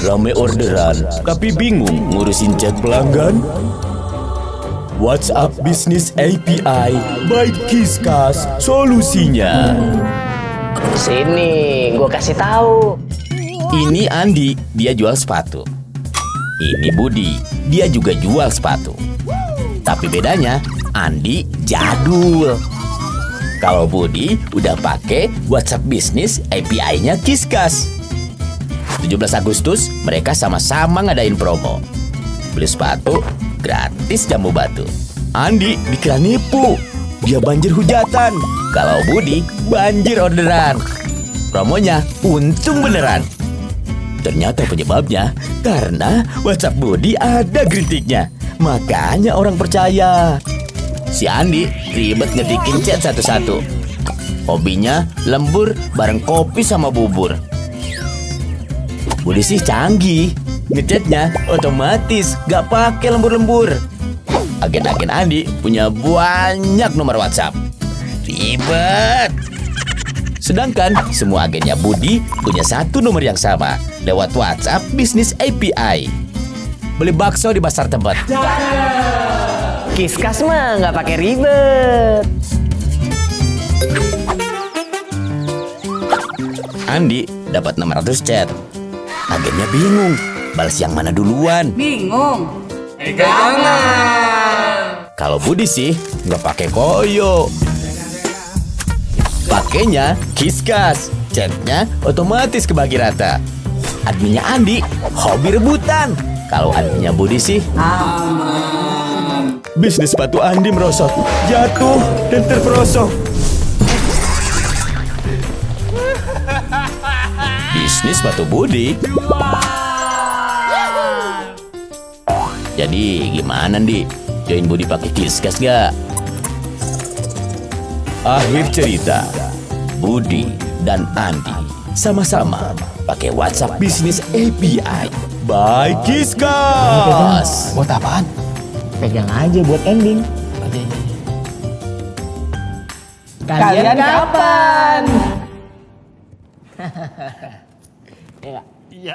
Rame orderan, tapi bingung ngurusin chat pelanggan? WhatsApp Business API by Kiskas solusinya. Sini, gue kasih tahu. Ini Andi, dia jual sepatu. Ini Budi, dia juga jual sepatu. Tapi bedanya, Andi jadul. Kalau Budi udah pakai WhatsApp Business API-nya Kiskas. 17 Agustus, mereka sama-sama ngadain promo. Beli sepatu, gratis jamu batu. Andi dikira nipu, dia banjir hujatan. Kalau Budi, banjir orderan. Promonya untung beneran. Ternyata penyebabnya karena WhatsApp Budi ada geritiknya. Makanya orang percaya. Si Andi ribet ngetikin chat satu-satu. Hobinya lembur bareng kopi sama bubur. Budi sih canggih, ngechatnya otomatis gak pakai lembur-lembur. Agen-agen Andi punya banyak nomor WhatsApp. Ribet. Sedangkan semua agennya Budi punya satu nomor yang sama lewat WhatsApp Business API. Beli bakso di pasar Tebet. Kiskas mah nggak pakai ribet. Andi dapat 600 chat. Agennya bingung, balas yang mana duluan. Bingung? Jangan. Kalau Budi sih nggak pakai koyo. Pakainya Kiskas, chatnya otomatis kebagi rata. Adminnya Andi hobi rebutan. Kalau adminnya Budi sih Aman. bisnis sepatu Andi merosot, jatuh dan terperosok. Bisnis sepatu Budi. Jadi gimana Di? Join Budi pakai Kiskas gak? Akhir cerita, Budi dan Andi sama-sama pakai WhatsApp Business API by Kiskas. Buat apaan? Pegang aja buat ending. Kalian kapan? Iya.